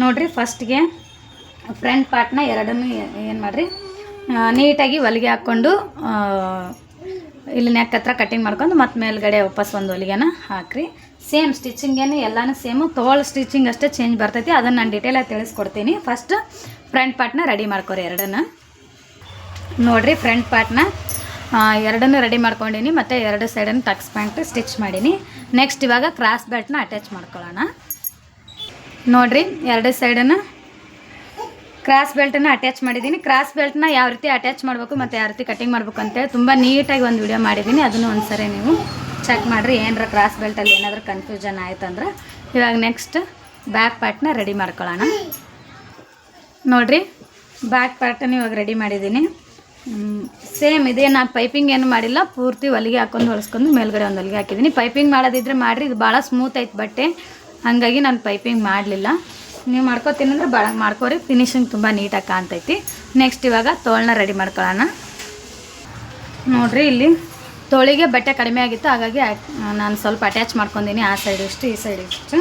ನೋಡಿರಿ ಫಸ್ಟ್ಗೆ ಫ್ರಂಟ್ ಪಾರ್ಟ್ನ ಎರಡನ್ನೂ ಏನು ಮಾಡಿರಿ ನೀಟಾಗಿ ಹೊಲಿಗೆ ಹಾಕ್ಕೊಂಡು ಇಲ್ಲಿ ನೆಕ್ ಹತ್ರ ಕಟ್ಟಿಂಗ್ ಮಾಡ್ಕೊಂಡು ಮತ್ತು ಮೇಲ್ಗಡೆ ವಾಪಸ್ ಒಂದು ಹೊಲಿಗೆನ ಹಾಕ್ರಿ. ಸೇಮ್ ಸ್ಟಿಚಿಂಗೇನು ಎಲ್ಲನೂ ಸೇಮು, ತೋಳು ಸ್ಟಿಚಿಂಗ್ ಅಷ್ಟೇ ಚೇಂಜ್ ಬರ್ತೈತಿ. ಅದನ್ನು ನಾನು ಡೀಟೇಲಾಗಿ ತಿಳಿಸ್ಕೊಡ್ತೀನಿ. ಫಸ್ಟ್ ಫ್ರಂಟ್ ಪಾರ್ಟ್ನ ರೆಡಿ ಮಾಡ್ಕೊರಿ ಎರಡನ್ನು. ನೋಡಿರಿ ಫ್ರಂಟ್ ಪಾರ್ಟ್ನ ಎರಡನ್ನೂ ರೆಡಿ ಮಾಡ್ಕೊಂಡೀನಿ ಮತ್ತು ಎರಡು ಸೈಡನ್ನು ಟಕ್ಸ್ ಪ್ಯಾಂಟ್ ಸ್ಟಿಚ್ ಮಾಡೀನಿ. ನೆಕ್ಸ್ಟ್ ಇವಾಗ ಕ್ರಾಸ್ ಬೆಲ್ಟ್ನ ಅಟ್ಯಾಚ್ ಮಾಡ್ಕೊಳ್ಳೋಣ. ನೋಡಿರಿ ಎರಡು ಸೈಡನ್ನು ಕ್ರಾಸ್ ಬೆಲ್ಟನ್ನು ಅಟ್ಯಾಚ್ ಮಾಡಿದ್ದೀನಿ. ಕ್ರಾಸ್ ಬೆಲ್ಟ್ನ ಯಾವ ರೀತಿ ಅಟ್ಯಾಚ್ ಮಾಡಬೇಕು ಮತ್ತು ಯಾವ ರೀತಿ ಕಟ್ಟಿಂಗ್ ಮಾಡಬೇಕು ಅಂತೇಳಿ ತುಂಬ ನೀಟಾಗಿ ಒಂದು ವಿಡಿಯೋ ಮಾಡಿದ್ದೀನಿ. ಅದನ್ನು ಒಂದು ಸರಿ ನೀವು ಚೆಕ್ ಮಾಡಿರಿ. ಏನಾರ ಕ್ರಾಸ್ ಬೆಲ್ಟಲ್ಲಿ ಏನಾದರೂ ಕನ್ಫ್ಯೂಷನ್ ಆಯ್ತಂದ್ರೆ. ಇವಾಗ ನೆಕ್ಸ್ಟ್ ಬ್ಯಾಕ್ ಪಾರ್ಟ್ನ ರೆಡಿ ಮಾಡ್ಕೊಳ್ಳೋಣ. ನೋಡಿರಿ ಬ್ಯಾಕ್ ಪಾರ್ಟನ್ನು ಇವಾಗ ರೆಡಿ ಮಾಡಿದ್ದೀನಿ. ಸೇಮ್ ಇದೇ ನಾನು ಪೈಪಿಂಗ್ ಏನು ಮಾಡಿಲ್ಲ, ಪೂರ್ತಿ ಹೊಲಿಗೆ ಹಾಕ್ಕೊಂಡು ಹೊಲಿಸ್ಕೊಂಡು ಮೇಲ್ಗಡೆ ಒಂದು ಹೊಲಿಗೆ ಹಾಕಿದ್ದೀನಿ. ಪೈಪಿಂಗ್ ಮಾಡೋದಿದ್ರೆ ಮಾಡಿರಿ, ಇದು ಭಾಳ ಸ್ಮೂತ್ ಐತೆ ಬಟ್ಟೆ, ಹಾಗಾಗಿ ನಾನು ಪೈಪಿಂಗ್ ಮಾಡಲಿಲ್ಲ. ನೀವು ಮಾಡ್ಕೋತೀನಿ ಅಂದ್ರೆ ಭಾಳ ಮಾಡ್ಕೋರಿ, ಫಿನಿಶಿಂಗ್ ತುಂಬ ನೀಟಾಗಿ ಕಾಣ್ತೈತಿ. ನೆಕ್ಸ್ಟ್ ಇವಾಗ ತೋಳನ್ನ ರೆಡಿ ಮಾಡ್ಕೊಳ್ಳೋಣ. ನೋಡಿರಿ ಇಲ್ಲಿ ತೋಳಿಗೆ ಬಟ್ಟೆ ಕಡಿಮೆ ಆಗಿತ್ತು, ಹಾಗಾಗಿ ನಾನು ಸ್ವಲ್ಪ ಅಟ್ಯಾಚ್ ಮಾಡ್ಕೊಂಡಿನಿ. ಆ ಸೈಡ್ ಇಷ್ಟು ಈ ಸೈಡ್ ಇಷ್ಟು.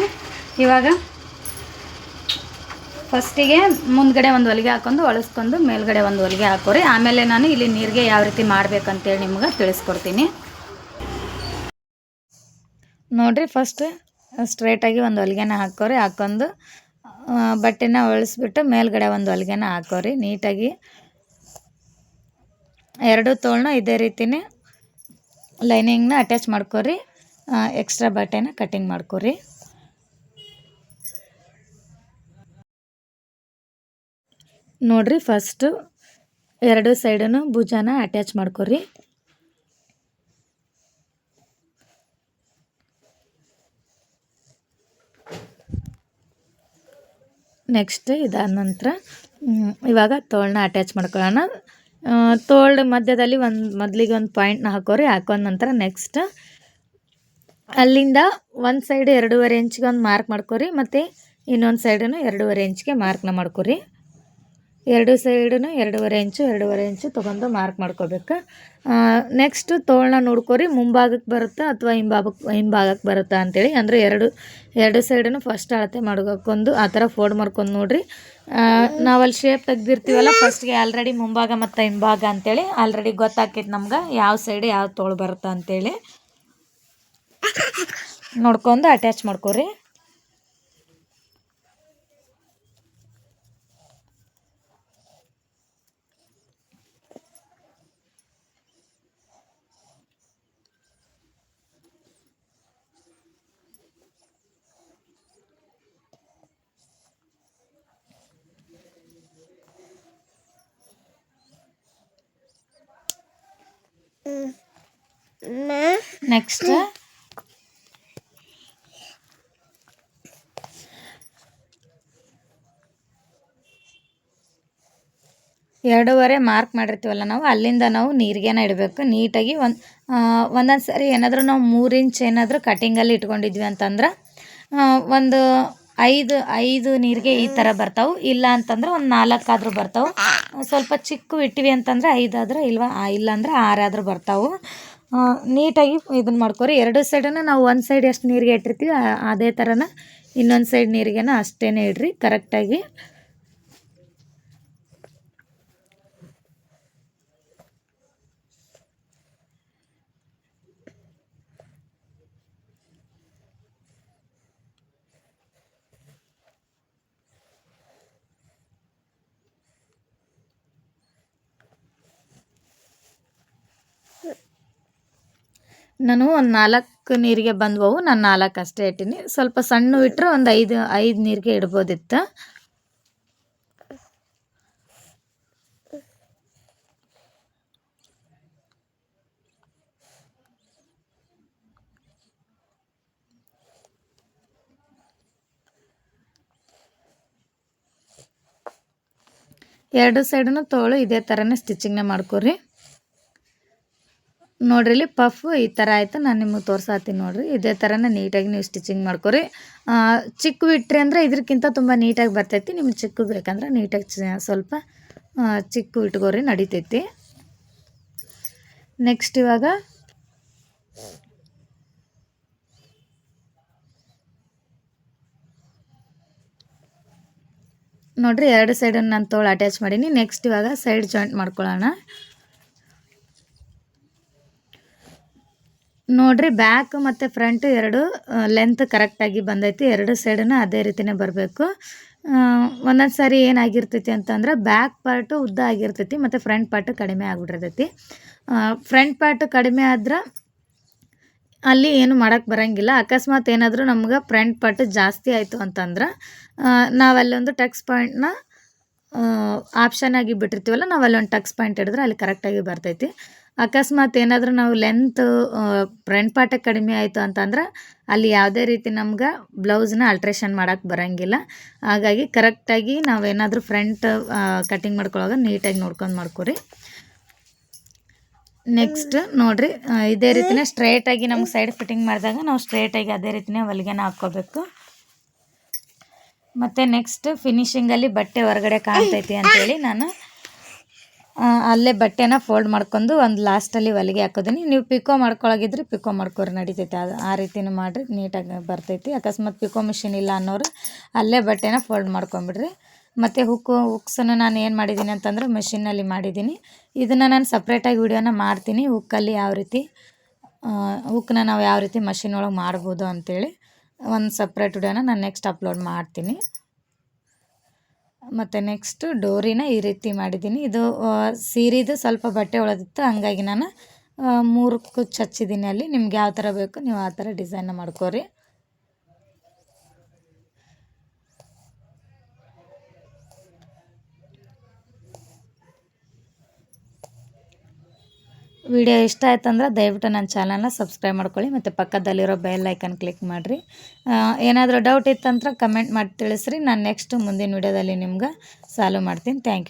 ಇವಾಗ ಫಸ್ಟಿಗೆ ಮುಂದ್ಗಡೆ ಒಂದು ಹೊಲಿಗೆ ಹಾಕ್ಕೊಂಡು ಹೊಲಿಸ್ಕೊಂಡು ಮೇಲ್ಗಡೆ ಒಂದು ಹೊಲಿಗೆ ಹಾಕೋರಿ. ಆಮೇಲೆ ನಾನು ಇಲ್ಲಿ ನೀರಿಗೆ ಯಾವ ರೀತಿ ಮಾಡಬೇಕಂತೇಳಿ ನಿಮ್ಗೆ ತಿಳಿಸ್ಕೊಡ್ತೀನಿ. ನೋಡಿರಿ ಫಸ್ಟ್ ಸ್ಟ್ರೇಟಾಗಿ ಒಂದು ಹೊಲಿಗೆನ ಹಾಕೋರಿ. ಹಾಕ್ಕೊಂಡು ಬಟ್ಟೆನ ಹೊಲಿಸ್ಬಿಟ್ಟು ಮೇಲ್ಗಡೆ ಒಂದು ಹೊಲಿಗೆನ ಹಾಕೋರಿ. ನೀಟಾಗಿ ಎರಡು ತೋಳನ್ನ ಇದೇ ರೀತಿನೇ ಲೈನಿಂಗ್ನ ಅಟ್ಯಾಚ್ ಮಾಡ್ಕೋರಿ. ಎಕ್ಸ್ಟ್ರಾ ಬಟ್ಟೆನ ಕಟ್ಟಿಂಗ್ ಮಾಡ್ಕೋರಿ. ನೋಡಿರಿ ಫಸ್ಟು ಎರಡು ಸೈಡನ್ನು ಭುಜಾನ ಅಟ್ಯಾಚ್ ಮಾಡ್ಕೋರಿ. ನೆಕ್ಸ್ಟ್ ಇದಾದ ನಂತರ ಇವಾಗ ತೋಳನ್ನ ಅಟ್ಯಾಚ್ ಮಾಡ್ಕೊಳ್ಳೋಣ. ತೋಳ ಮಧ್ಯದಲ್ಲಿ ಮೊದಲಿಗೆ ಒಂದು ಪಾಯಿಂಟ್ನ ಹಾಕೋರಿ. ಹಾಕೊಂಡ ನಂತರ ನೆಕ್ಸ್ಟ್ ಅಲ್ಲಿಂದ ಒಂದು ಸೈಡ್ 2.5 ಇಂಚ್ಗೆ ಒಂದು ಮಾರ್ಕ್ ಮಾಡ್ಕೋರಿ. ಮತ್ತು ಇನ್ನೊಂದು ಸೈಡನ್ನು 2.5 ಇಂಚ್ಗೆ ಮಾರ್ಕ್ನ ಮಾಡ್ಕೋರಿ. ಎರಡು ಸೈಡನ್ನು 2.5 ಇಂಚು ತೊಗೊಂಡು ಮಾರ್ಕ್ ಮಾಡ್ಕೋಬೇಕು. ನೆಕ್ಸ್ಟ್ ತೋಳನ್ನ ನೋಡ್ಕೋರಿ, ಮುಂಭಾಗಕ್ಕೆ ಬರುತ್ತಾ ಅಥವಾ ಹಿಂಭಾಗಕ್ಕೆ ಬರುತ್ತಾ ಅಂತೇಳಿ. ಅಂದರೆ ಎರಡು ಸೈಡನ್ನು ಫಸ್ಟ್ ಅಳತೆ ಮಾಡ್ಕೊಂಡು ಆ ಥರ ಫೋಲ್ಡ್ ಮಾಡ್ಕೊಂಡು ನೋಡಿರಿ. ನಾವಲ್ಲಿ ಶೇಪ್ ತೆಗ್ದಿರ್ತೀವಲ್ಲ ಫಸ್ಟ್ಗೆ ಆಲ್ರೆಡಿ ಮುಂಭಾಗ ಮತ್ತು ಹಿಂಭಾಗ ಅಂತೇಳಿ ಆಲ್ರೆಡಿ ಗೊತ್ತಾಕೈತೆ ನಮ್ಗೆ ಯಾವ ಸೈಡ್ ಯಾವ ತೋಳು ಬರುತ್ತಾ ಅಂತೇಳಿ. ನೋಡ್ಕೊಂಡು ಅಟ್ಯಾಚ್ ಮಾಡ್ಕೋರಿ. ನೆಕ್ಸ್ಟ್ ಎರಡೂವರೆ ಮಾರ್ಕ್ ಮಾಡಿರ್ತೀವಲ್ಲ ನಾವು, ಅಲ್ಲಿಂದ ನಾವು ನೀರಿಗೆನ ಇಡಬೇಕು ನೀಟಾಗಿ. ಒಂದೊಂದು ಸಾರಿ ಏನಾದರೂ ನಾವು 3 ಇಂಚ್ ಏನಾದರೂ ಕಟ್ಟಿಂಗಲ್ಲಿ ಇಟ್ಕೊಂಡಿದ್ವಿ ಅಂತಂದ್ರೆ ಒಂದು 5 ನೀರಿಗೆ ಈ ಥರ ಬರ್ತಾವೆ. ಇಲ್ಲ ಅಂತಂದ್ರೆ ಒಂದು 4 ಆದರೂ ಬರ್ತಾವೆ. ಸ್ವಲ್ಪ ಚಿಕ್ಕ ಇಟ್ಟಿವಿ ಅಂತಂದ್ರೆ 5 ಆದ್ರೆ ಇಲ್ಲ ಅಂದ್ರೆ 6 ಆದರೂ ಬರ್ತಾವೆ. ನೀಟಾಗಿ ಇದನ್ನು ಮಾಡ್ಕೊರಿ. ಎರಡು ಸೈಡನ್ನು ನಾವು ಒಂದು ಸೈಡ್ ಎಷ್ಟು ನೀರಿಗೆ ಇಟ್ಟಿರ್ತೀವಿ ಅದೇ ಥರನ ಇನ್ನೊಂದು ಸೈಡ್ ನೀರಿಗೆನ ಅಷ್ಟೇ ಇಡ್ರಿ ಕರೆಕ್ಟಾಗಿ. ನಾನು ಒಂದು 4 ನೀರಿಗೆ ಬಂದವು, ನಾನು 4 ಅಷ್ಟೇ ಇಟ್ಟೀನಿ. ಸ್ವಲ್ಪ ಸಣ್ಣ ಇಟ್ಟರೆ ಒಂದು 5 ನೀರಿಗೆ ಇಡ್ಬೋದಿತ್ತು. ಎರಡು ಸೈಡನ್ನು ತೋಳು ಇದೇ ಥರನೇ ಸ್ಟಿಚಿಂಗ್ನ ಮಾಡ್ಕೊರಿ. ನೋಡ್ರಿ ಇಲ್ಲಿ ಪಫ್ ಈ ಥರ ಆಯಿತು. ನಾನು ನಿಮಗೆ ತೋರ್ಸಾತೀನಿ ನೋಡಿರಿ. ಇದೇ ಥರನೇ ನೀಟಾಗಿ ನೀವು ಸ್ಟಿಚಿಂಗ್ ಮಾಡ್ಕೊರಿ. ಚಿಕ್ಕ ಇಟ್ರಿ ಅಂದರೆ ಇದಕ್ಕಿಂತ ತುಂಬ ನೀಟಾಗಿ ಬರ್ತೈತಿ. ನಿಮ್ಗೆ ಚಿಕ್ಕ ಬೇಕಂದ್ರೆ ನೀಟಾಗಿ ಸ್ವಲ್ಪ ಚಿಕ್ಕ ಇಟ್ಕೋರಿ, ನಡಿತೈತಿ. ನೆಕ್ಸ್ಟ್ ಇವಾಗ ನೋಡಿರಿ 2 ಸೈಡನ್ನು ನಾನು ತೋಳು ಅಟ್ಯಾಚ್ ಮಾಡೀನಿ. ನೆಕ್ಸ್ಟ್ ಇವಾಗ ಸೈಡ್ ಜಾಯಿಂಟ್ ಮಾಡ್ಕೊಳ್ಳೋಣ. ನೋಡಿರಿ ಬ್ಯಾಕ್ ಮತ್ತು ಫ್ರಂಟ್ ಎರಡು ಲೆಂತ್ ಕರೆಕ್ಟಾಗಿ ಬಂದೈತಿ. 2 ಸೈಡನ್ನು ಅದೇ ರೀತಿಯೇ ಬರಬೇಕು. ಒಂದೊಂದು ಸಾರಿ ಏನಾಗಿರ್ತೈತಿ ಅಂತಂದ್ರೆ ಬ್ಯಾಕ್ ಪಾರ್ಟು ಉದ್ದ ಆಗಿರ್ತೈತಿ ಮತ್ತು ಫ್ರಂಟ್ ಪಾರ್ಟ್ ಕಡಿಮೆ ಆಗಿಬಿಟ್ಟಿರ್ತೈತಿ. ಫ್ರಂಟ್ ಪಾರ್ಟ್ ಕಡಿಮೆ ಆದ್ರೆ ಅಲ್ಲಿ ಏನು ಮಾಡೋಕ್ಕೆ ಬರೋಂಗಿಲ್ಲ. ಅಕಸ್ಮಾತ್ ಏನಾದರೂ ನಮ್ಗೆ ಫ್ರಂಟ್ ಪಾರ್ಟ್ ಜಾಸ್ತಿ ಆಯಿತು ಅಂತಂದ್ರೆ ನಾವಲ್ಲೊಂದು ಟಕ್ಸ್ ಪಾಯಿಂಟ್ನ ಆಪ್ಷನ್ ಆಗಿ ಬಿಟ್ಟಿರ್ತೀವಲ್ಲ, ನಾವು ಅಲ್ಲೊಂದು ಟಕ್ಸ್ ಪಾಯಿಂಟ್ ಹಿಡಿದ್ರೆ ಅಲ್ಲಿ ಕರೆಕ್ಟಾಗಿ ಬರ್ತೈತಿ. ಅಕಸ್ಮಾತ್ ಏನಾದರೂ ನಾವು ಲೆಂತ್ ಫ್ರಂಟ್ ಪಾರ್ಟ್ ಕಡಿಮೆ ಆಯಿತು ಅಂತಂದ್ರೆ ಅಲ್ಲಿ ಯಾವುದೇ ರೀತಿ ನಮ್ಗೆ ಬ್ಲೌಸ್ನ ಅಲ್ಟ್ರೇಷನ್ ಮಾಡೋಕ್ಕೆ ಬರೋಂಗಿಲ್ಲ. ಹಾಗಾಗಿ ಕರೆಕ್ಟಾಗಿ ನಾವೇನಾದರೂ ಫ್ರಂಟ್ ಕಟಿಂಗ್ ಮಾಡ್ಕೊಳ್ಳೋವಾಗ ನೀಟಾಗಿ ನೋಡ್ಕೊಂಡು ಮಾಡ್ಕೊರಿ. ನೆಕ್ಸ್ಟ್ ನೋಡಿರಿ ಇದೇ ರೀತಿನೇ ಸ್ಟ್ರೇಟಾಗಿ ನಮ್ಗೆ ಸೈಡ್ ಫಿಟ್ಟಿಂಗ್ ಮಾಡಿದಾಗ ನಾವು ಸ್ಟ್ರೇಟಾಗಿ ಅದೇ ರೀತಿನೇ ಹೊಲಿಗೆನ ಹಾಕ್ಕೋಬೇಕು. ಮತ್ತು ನೆಕ್ಸ್ಟ್ ಫಿನಿಶಿಂಗಲ್ಲಿ ಬಟ್ಟೆ ಹೊರಗಡೆ ಕಾಣ್ತೈತಿ ಅಂಥೇಳಿ ನಾನು ಅಲ್ಲೇ ಬಟ್ಟೆನ ಫೋಲ್ಡ್ ಮಾಡ್ಕೊಂಡು ಒಂದು ಲಾಸ್ಟಲ್ಲಿ ಹೊಲಿಗೆ ಹಾಕೋದೀನಿ. ನೀವು ಪಿಕೋ ಮಾಡ್ಕೊಳಗಿದ್ರೆ ಪಿಕೋ ಮಾಡ್ಕೊರಿ, ನಡಿತೈತೆ. ಅದು ಆ ರೀತಿನೂ ಮಾಡಿರಿ, ನೀಟಾಗಿ ಬರ್ತೈತಿ. ಅಕಸ್ಮಾತ್ ಪಿಕೋ ಮಿಷಿನ್ ಇಲ್ಲ ಅನ್ನೋರು ಅಲ್ಲೇ ಬಟ್ಟೆನ ಫೋಲ್ಡ್ ಮಾಡ್ಕೊಂಬಿಡ್ರಿ. ಮತ್ತು ಹುಕ್ಸನ್ನು ನಾನು ಏನು ಮಾಡಿದ್ದೀನಿ ಅಂತಂದ್ರೆ ಮಿಷಿನಲ್ಲಿ ಮಾಡಿದ್ದೀನಿ. ಇದನ್ನು ನಾನು ಸಪ್ರೇಟಾಗಿ ವಿಡಿಯೋನ ಮಾಡ್ತೀನಿ, ಹುಕ್ಕಲ್ಲಿ ಯಾವ ರೀತಿ ಹುಕ್ಕನ್ನ ನಾವು ಯಾವ ರೀತಿ ಮಷಿನ್ ಒಳಗೆ ಮಾಡ್ಬೋದು ಅಂಥೇಳಿ ಒಂದು ಸಪ್ರೇಟ್ ವಿಡಿಯೋನ ನಾನು ನೆಕ್ಸ್ಟ್ ಅಪ್ಲೋಡ್ ಮಾಡ್ತೀನಿ. ಮತ್ತು ನೆಕ್ಸ್ಟು ಡೋರಿನ ಈ ರೀತಿ ಮಾಡಿದ್ದೀನಿ. ಇದು ಸೀರೆದು ಸ್ವಲ್ಪ ಬಟ್ಟೆ ಉಳಿದಿತ್ತು, ಹಂಗಾಗಿ ನಾನು 3 ಕುಚ್ಚು ಹಚ್ಚಿದ್ದೀನಿ. ಅಲ್ಲಿ ನಿಮ್ಗೆ ಯಾವ ಥರ ಬೇಕು ನೀವು ಆ ಥರ ಡಿಸೈನ್ನ ಮಾಡ್ಕೋರಿ. ವಿಡಿಯೋ ಇಷ್ಟ ಆಯ್ತಂದ್ರೆ ದಯವಿಟ್ಟು ನನ್ನ ಚಾನಲ್ನ ಸಬ್ಸ್ಕ್ರೈಬ್ ಮಾಡ್ಕೊಳ್ಳಿ ಮತ್ತು ಪಕ್ಕದಲ್ಲಿರೋ ಬೆಲ್ ಐಕನ್ ಕ್ಲಿಕ್ ಮಾಡಿರಿ. ಏನಾದರೂ ಡೌಟ್ ಇತ್ತಂದ್ರೆ ಕಮೆಂಟ್ ಮಾಡಿ ತಿಳಿಸ್ರಿ. ನಾನು ನೆಕ್ಸ್ಟ್ ಮುಂದಿನ ವಿಡಿಯೋದಲ್ಲಿ ನಿಮ್ಗೆ ಸಾಲ್ವ್ ಮಾಡ್ತೀನಿ. Thank you.